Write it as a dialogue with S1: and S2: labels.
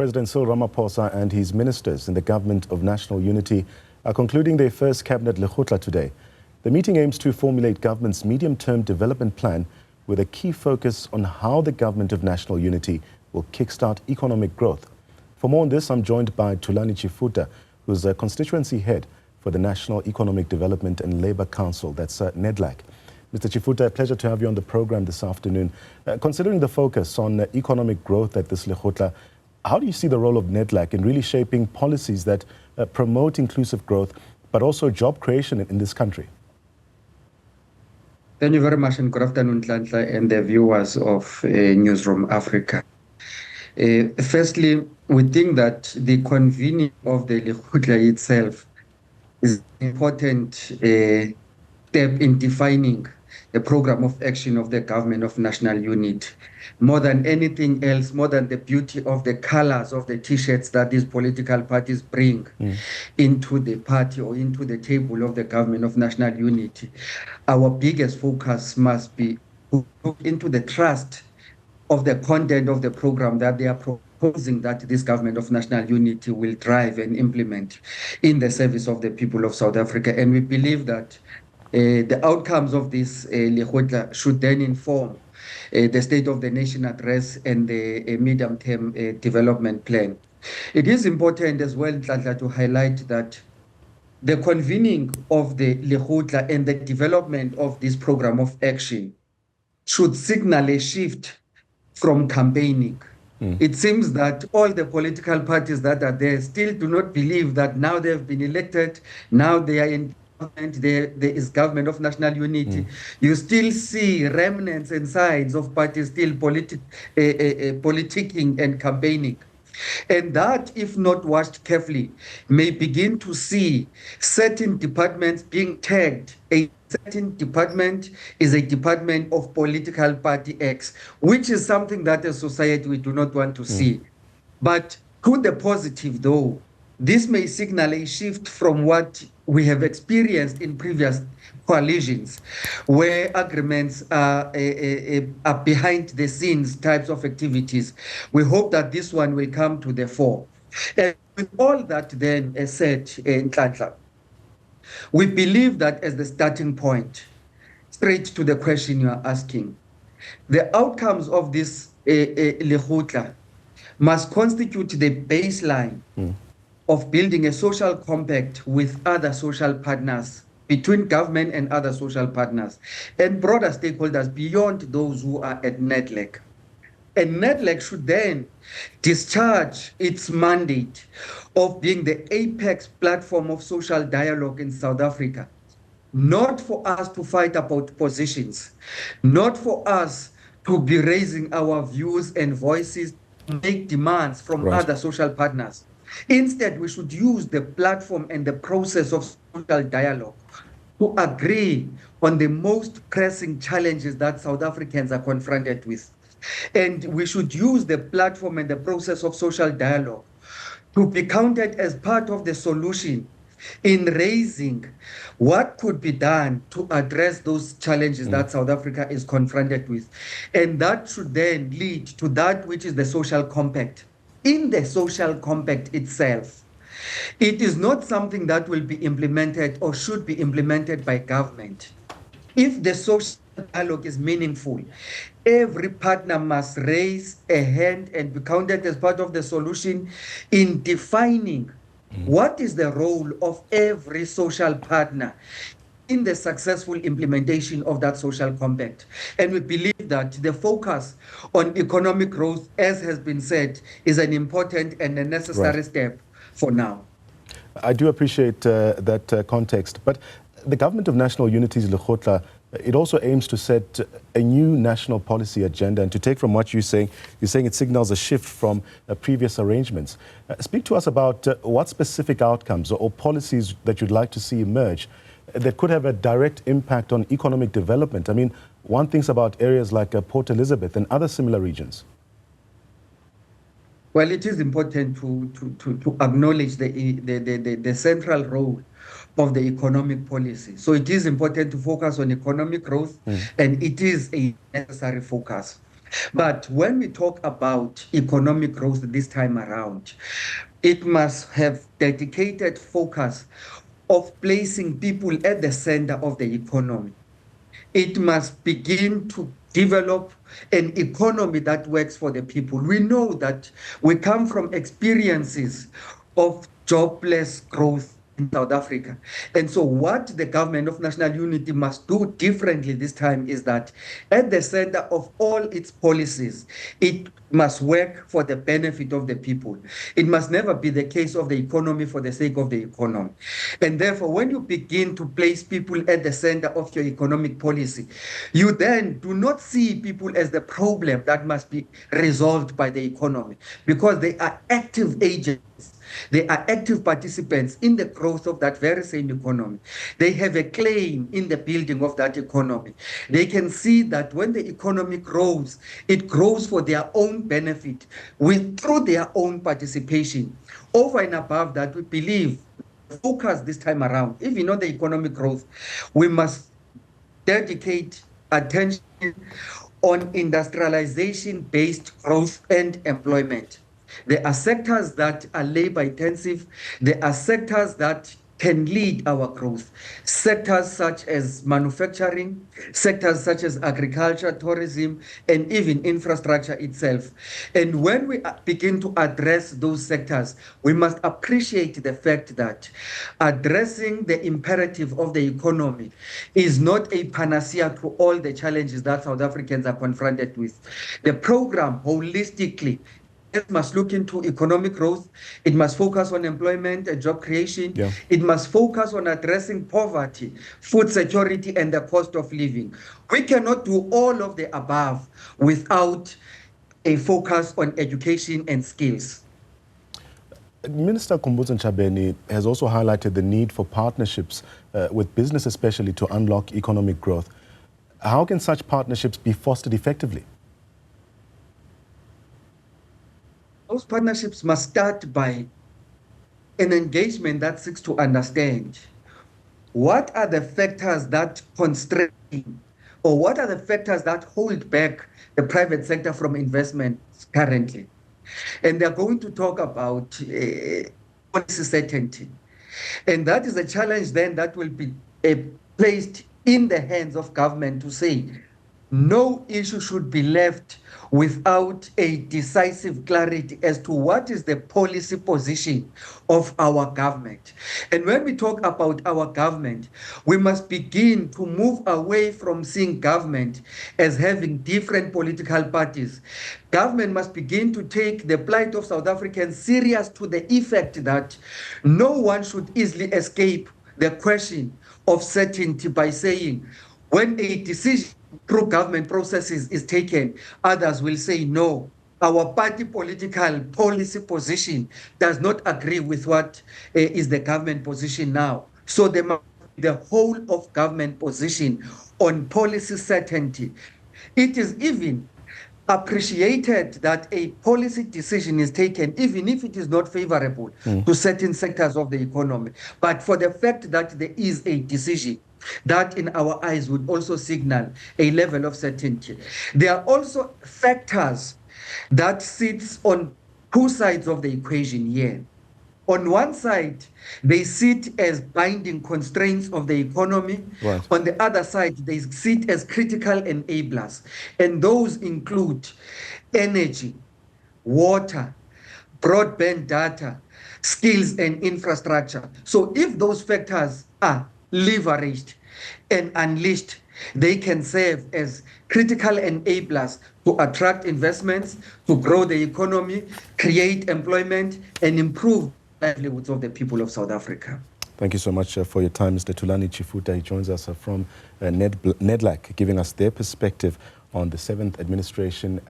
S1: President Cyril Ramaphosa and his ministers in the Government of National Unity are concluding their first cabinet Lekgotla today. The meeting aims to formulate government's medium-term development plan with a key focus on how the Government of National Unity will kickstart economic growth. For more on this, I'm joined by Thulani Tshefuta, who's a constituency head for the National Economic Development and Labour Council, that's Nedlac. Mr. Tshefuta, a pleasure to have you on the program this afternoon. Considering the focus on economic growth at this Lekgotla, how do you see the role of Nedlac in really shaping policies that promote inclusive growth, but also job creation in this country?
S2: Thank you very much, and good afternoon, Tlantla, and the viewers of Newzroom Afrika. Firstly, we think that the convening of the Lekgotla itself is an important step in defining the program of action of the Government of National Unity. More than anything else, more than the beauty of the colors of the T-shirts that these political parties bring into the party or into the table of the Government of National Unity, our biggest focus must be to look into the trust of the content of the program that they are proposing that this Government of National Unity will drive and implement in the service of the people of South Africa. And we believe that the outcomes of this Lekgotla should then inform the State of the Nation address and the medium-term development plan. It is important as well, Tlantla, to highlight that the convening of the Lekgotla and the development of this program of action should signal a shift from campaigning. It seems that all the political parties that are there still do not believe that now they have been elected, now they are in government, there is Government of National Unity. You still see remnants and sides of parties still politicking and campaigning. And that, if not watched carefully, may begin to see certain departments being tagged. A certain department is a department of political party X, which is something that as society we do not want to see. But to the positive, though, this may signal a shift from what we have experienced in previous coalitions, where agreements are behind the scenes types of activities. We hope that this one will come to the fore. And with all that then said, in Tlantla, we believe that as the starting point, straight to the question you are asking, the outcomes of this Lekgotla must constitute the baseline of building a social compact with other social partners, between government and other social partners, and broader stakeholders beyond those who are at Nedlac. And Nedlac should then discharge its mandate of being the apex platform of social dialogue in South Africa, not for us to fight about positions, not for us to be raising our views and voices, make demands from other social partners. Instead, we should use the platform and the process of social dialogue to agree on the most pressing challenges that South Africans are confronted with. And we should use the platform and the process of social dialogue to be counted as part of the solution in raising what could be done to address those challenges that South Africa is confronted with. And that should then lead to that which is the social compact. In the social compact itself, it is not something that will be implemented or should be implemented by government. If the social dialogue is meaningful, every partner must raise a hand and be counted as part of the solution in defining what is the role of every social partner in the successful implementation of that social compact. And we believe that the focus on economic growth, as has been said, is an important and a necessary step for now.
S1: I do appreciate that context, but the Government of National Unity's Lekgotla, it also aims to set a new national policy agenda, and to take from what you're saying it signals a shift from previous arrangements. Speak to us about what specific outcomes or policies that you'd like to see emerge that could have a direct impact on economic development. I mean, one thinks about areas like Port Elizabeth and other similar regions.
S2: Well, it is important to acknowledge the central role of the economic policy. So it is important to focus on economic growth, and it is a necessary focus. But when we talk about economic growth this time around, it must have dedicated focus of placing people at the center of the economy. It must begin to develop an economy that works for the people. We know that we come from experiences of jobless growth in South Africa. And so what the government of national unity must do differently this time is that at the center of all its policies, it must work for the benefit of the people. It must never be the case of the economy for the sake of the economy. And therefore, when you begin to place people at the center of your economic policy, you then do not see people as the problem that must be resolved by the economy, because they are active agents. They are active participants in the growth of that very same economy. They have a claim in the building of that economy. They can see that when the economy grows, it grows for their own benefit through their own participation. Over and above that, we believe focus this time around, even on the economic growth, we must dedicate attention on industrialization-based growth and employment. There are sectors that are labor intensive. There are sectors that can lead our growth. Sectors such as manufacturing, sectors such as agriculture, tourism, and even infrastructure itself. And when we begin to address those sectors, we must appreciate the fact that addressing the imperative of the economy is not a panacea to all the challenges that South Africans are confronted with. The program holistically, it must look into economic growth. It must focus on employment and job creation.
S1: Yeah.
S2: It must focus on addressing poverty, food security, and the cost of living. We cannot do all of the above without a focus on education and skills.
S1: Minister Khumbudzo Ntshabeni has also highlighted the need for partnerships with business especially to unlock economic growth. How can such partnerships be fostered effectively?
S2: Those partnerships must start by an engagement that seeks to understand what are the factors that constrain, or what are the factors that hold back the private sector from investments currently. And they're going to talk about policy certainty. And that is a challenge then that will be placed in the hands of government to say, no issue should be left without a decisive clarity as to what is the policy position of our government. And when we talk about our government, we must begin to move away from seeing government as having different political parties. Government must begin to take the plight of South Africans serious, to the effect that no one should easily escape the question of certainty by saying, when a decision through government processes is taken, others will say, no, our party political policy position does not agree with what is the government position now. So the whole of government position on policy certainty. It is even appreciated that a policy decision is taken, even if it is not favorable to certain sectors of the economy. But for the fact that there is a decision, that in our eyes would also signal a level of certainty. There are also factors that sits on two sides of the equation here. On one side, they sit as binding constraints of the economy.
S1: Right.
S2: On the other side, they sit as critical enablers. And those include energy, water, broadband data, skills and infrastructure. So if those factors are leveraged and unleashed, they can serve as critical enablers to attract investments, to grow the economy, create employment, and improve livelihoods of the people of South Africa.
S1: Thank you so much for your time, Mr. Thulani Tshefuta. He joins us from Nedlac, giving us their perspective on the 7th administration